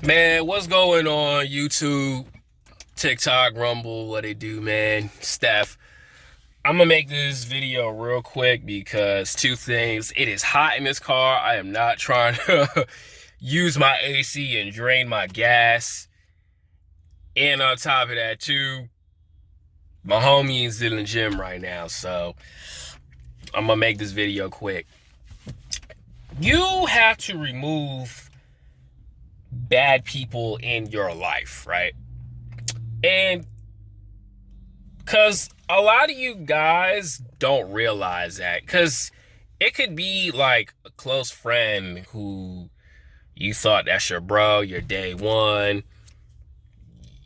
Man, what's going on YouTube, TikTok, Rumble, what they do, man? Steph. I'm gonna make this video real quick because two things. It is hot in this car. I am not trying to use my AC and drain my gas. And on top of that, too, my homie is in the gym right now, so I'm gonna make this video quick. You have to remove bad people in your life, right? And because a lot of you guys don't realize that, because it could be like a close friend who you thought that's your bro, your day one,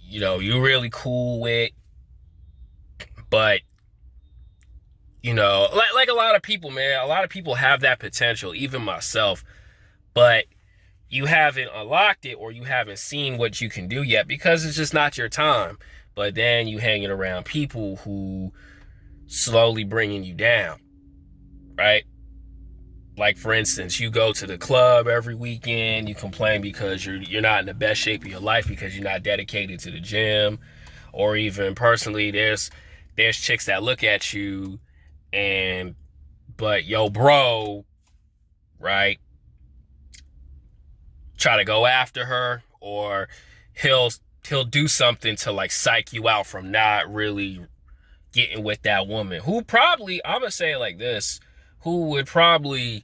you really cool with, but like a lot of people, man, a lot of people have that potential, even myself, but you haven't unlocked it or you haven't seen what you can do yet because it's just not your time. But then you hanging around people who slowly bringing you down, right? Like, for instance, you go to the club every weekend, you complain because you're not in the best shape of your life because you're not dedicated to the gym, or even personally, there's chicks that look at you but yo bro, right, try to go after her, or he'll do something to like psych you out from not really getting with that woman who probably, I'm gonna say it like this, who would probably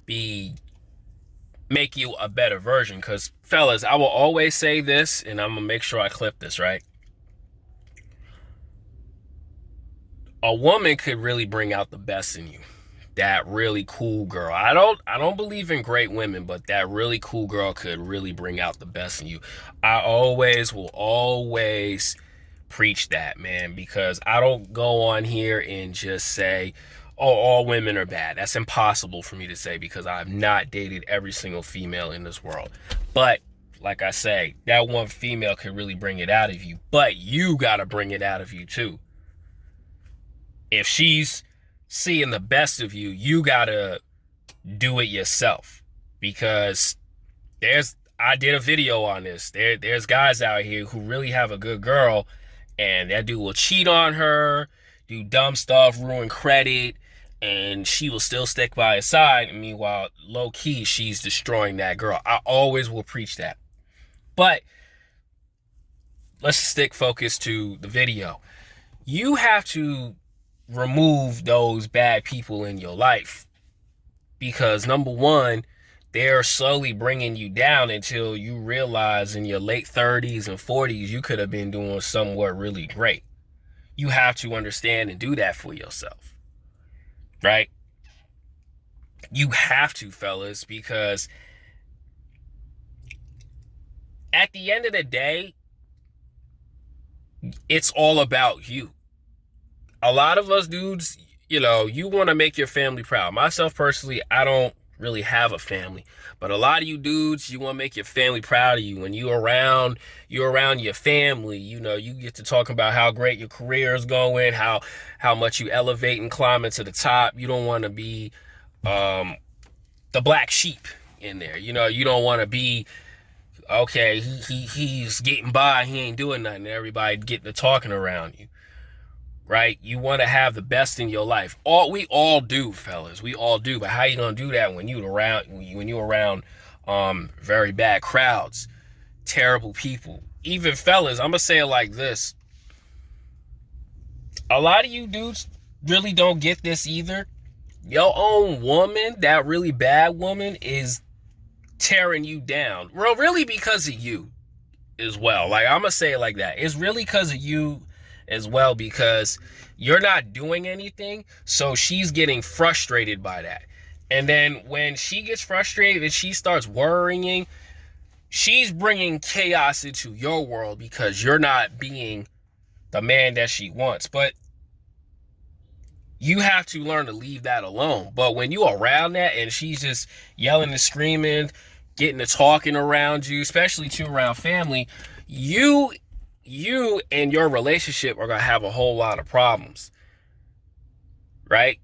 be make you a better version. Because fellas, I will always say this, and I'm gonna make sure I clip this, right? A woman could really bring out the best in you. That really cool girl. I don't believe in great women, but that really cool girl could really bring out the best in you. I will always preach that, man, because I don't go on here and just say, oh, all women are bad. That's impossible for me to say because I've not dated every single female in this world. But like I say, that one female could really bring it out of you, but you got to bring it out of you too. If she's seeing the best of you, you got to do it yourself, because I did a video on this. There's guys out here who really have a good girl, and that dude will cheat on her, do dumb stuff, ruin credit, and she will still stick by his side. And meanwhile, low key, she's destroying that girl. I always will preach that. But let's stick focus to the video. You have to remove those bad people in your life, because number one, they're slowly bringing you down until you realize in your late 30s and 40s you could have been doing somewhat really great. You have to understand and do that for yourself, right? You have to, fellas, because at the end of the day, it's all about you. A lot of us dudes, you want to make your family proud. Myself personally, I don't really have a family, but a lot of you dudes, you want to make your family proud of you. When you're around your family, you get to talk about how great your career is going, how much you elevate and climb into the top. You don't want to be the black sheep in there. You don't want to be, okay, he's getting by, he ain't doing nothing, everybody getting to talking around you. Right? You want to have the best in your life. We all do, fellas. We all do. But how you gonna do that when you around very bad crowds, terrible people? Even fellas, I'm gonna say it like this. A lot of you dudes really don't get this either. Your own woman, that really bad woman, is tearing you down. Well, really because of you as well. Like, I'm gonna say it like that. It's really because of you as well, because you're not doing anything, so she's getting frustrated by that. And then when she gets frustrated and she starts worrying, she's bringing chaos into your world because you're not being the man that she wants. But you have to learn to leave that alone. But when you're around that and she's just yelling and screaming, getting to talking around you, especially to around family, you and your relationship are going to have a whole lot of problems, right?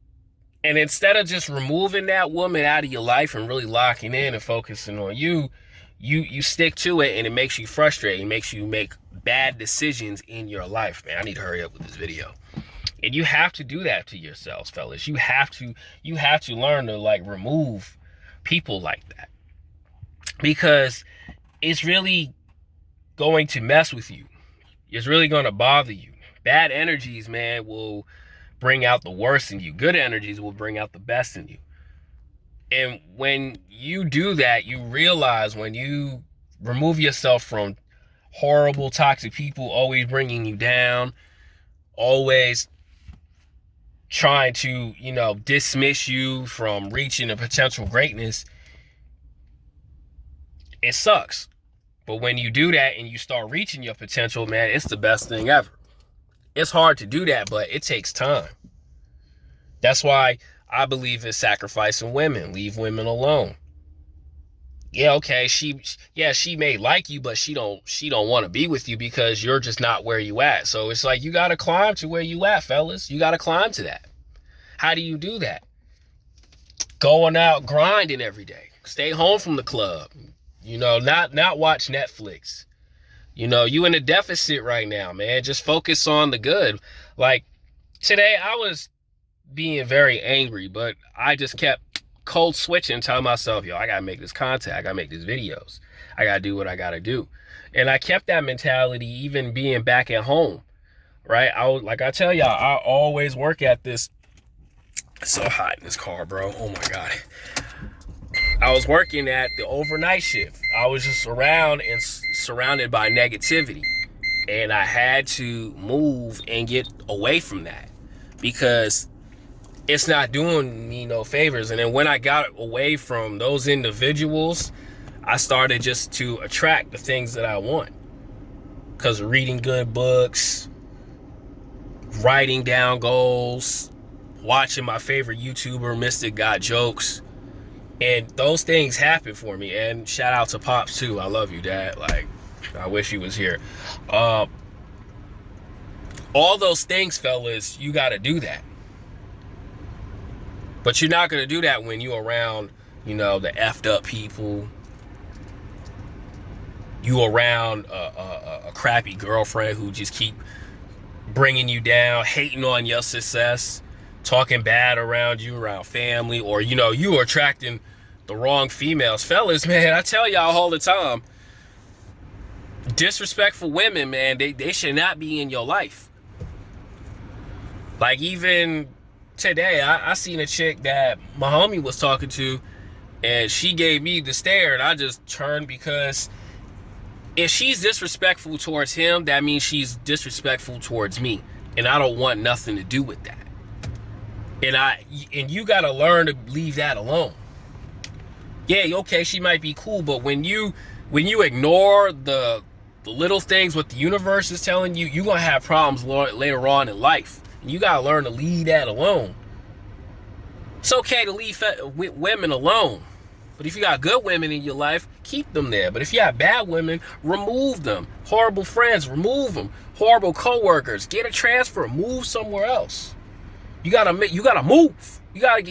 And instead of just removing that woman out of your life and really locking in and focusing on you, you stick to it, and it makes you frustrated. It makes you make bad decisions in your life, man. I need to hurry up with this video. And you have to do that to yourselves, fellas. You have to learn to like remove people like that, because it's really going to mess with you. It's really going to bother you. Bad energies, man, will bring out the worst in you. Good energies will bring out the best in you. And when you do that, you realize, when you remove yourself from horrible, toxic people always bringing you down, always trying to, dismiss you from reaching a potential greatness, it sucks. But when you do that and you start reaching your potential, man, it's the best thing ever. It's hard to do that, but it takes time. That's why I believe in sacrificing women. Leave women alone. Yeah, okay, she may like you, but she don't want to be with you because you're just not where you at. So it's like, you got to climb to where you at, fellas. You got to climb to that. How do you do that? Going out grinding every day. Stay home from the club. Not watch Netflix. You in a deficit right now, man. Just focus on the good. Like today, I was being very angry, but I just kept cold switching, telling myself, I gotta make this content. I gotta make these videos. I gotta do what I gotta do. And I kept that mentality even being back at home, right? Like I tell y'all, I always work at this. It's so hot in this car, bro. Oh my God. I was working at the overnight shift. I was just around and surrounded by negativity. And I had to move and get away from that, because it's not doing me no favors. And then when I got away from those individuals, I started just to attract the things that I want. Because reading good books, writing down goals, watching my favorite YouTuber, Mystic Got Jokes. And those things happen for me. And shout out to Pops too. I love you, Dad. Like, I wish he was here. All those things, fellas, you got to do that. But you're not going to do that when you're around, the effed up people. You around a crappy girlfriend who just keep bringing you down, hating on your success, talking bad around you, around family, or, you are attracting the wrong females. Fellas, man, I tell y'all all the time, disrespectful women, man, they should not be in your life. Like, even today, I seen a chick that my homie was talking to, and she gave me the stare, and I just turned, because if she's disrespectful towards him, that means she's disrespectful towards me, and I don't want nothing to do with that. And you gotta learn to leave that alone. Yeah, okay, she might be cool, but when you ignore the little things what the universe is telling you, you're gonna have problems later on in life. And you gotta learn to leave that alone. It's okay to leave women alone, but if you got good women in your life, keep them there. But if you have bad women, remove them. Horrible friends, remove them. Horrible coworkers, get a transfer, move somewhere else. You gotta move. You gotta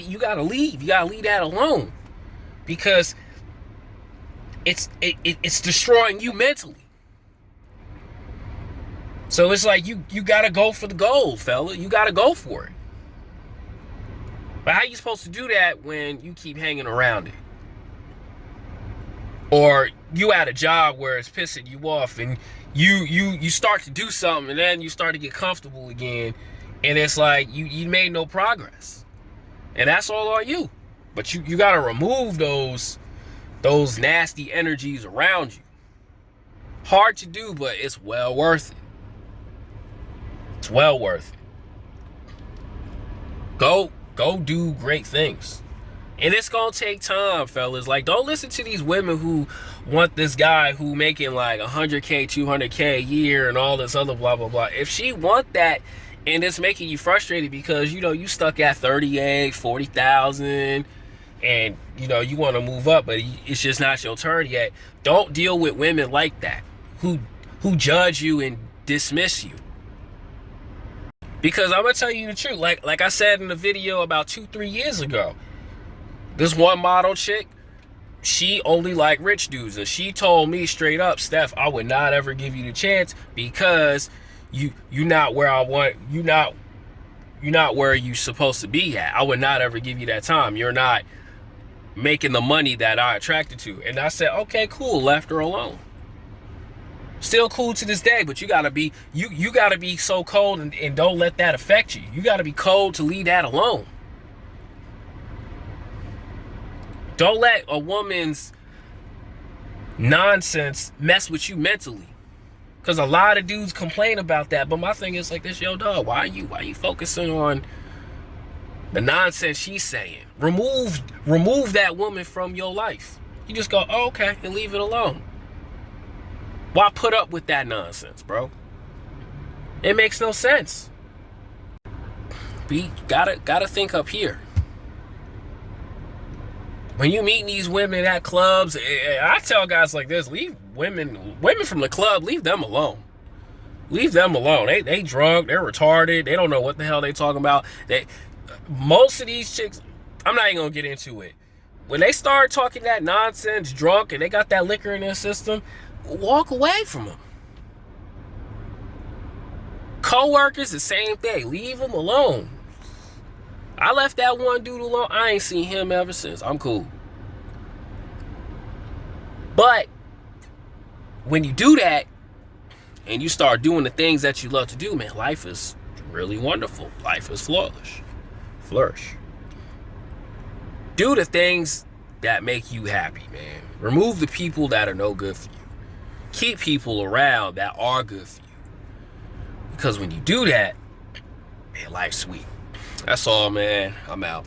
leave. You gotta leave that alone, because it's destroying you mentally. So it's like you gotta go for the gold, fella. You gotta go for it. But how you supposed to do that when you keep hanging around it? Or you at a job where it's pissing you off, and you start to do something, and then you start to get comfortable again, and it's like you made no progress. And that's all on you. But you gotta remove those nasty energies around you. Hard to do, but it's well worth it. It's well worth it. Go do great things. And it's gonna take time, fellas. Like, don't listen to these women who want this guy who making like 100K, 200K a year and all this other blah, blah, blah. If she want that and it's making you frustrated because, you stuck at 38, 40,000 and, you want to move up, but it's just not your turn yet. Don't deal with women like that who judge you and dismiss you. Because I'm going to tell you the truth. Like I said in the video about 2-3 years ago, this one model chick, she only liked rich dudes, and she told me straight up, Steph, I would not ever give you the chance because you not where I want you, you're not where you supposed to be at. I would not ever give you that time. You're not making the money that I attracted to. And I said, okay, cool, left her alone. Still cool to this day, but you gotta be you gotta be so cold and don't let that affect you. You gotta be cold to leave that alone. Don't let a woman's nonsense mess with you mentally. Cause a lot of dudes complain about that. But my thing is like this, yo, dog, why are you focusing on the nonsense she's saying? Remove that woman from your life. You just go, oh, okay, and leave it alone. Why put up with that nonsense, bro? It makes no sense. Gotta think up here. When you meet these women at clubs, I tell guys like this, leave women from the club, leave them alone. Leave them alone. They drunk, they're retarded, they don't know what the hell they talking about. Most of these chicks, I'm not even gonna get into it. When they start talking that nonsense, drunk, and they got that liquor in their system, walk away from them. Co-workers, the same thing. Leave them alone. I left that one dude alone. I ain't seen him ever since. I'm cool. But when you do that and you start doing the things that you love to do, man, life is really wonderful. Life is flourish. Do the things that make you happy, man. Remove the people that are no good for you. Keep people around that are good for you. Because when you do that, man, life's sweet. That's all, man. I'm out.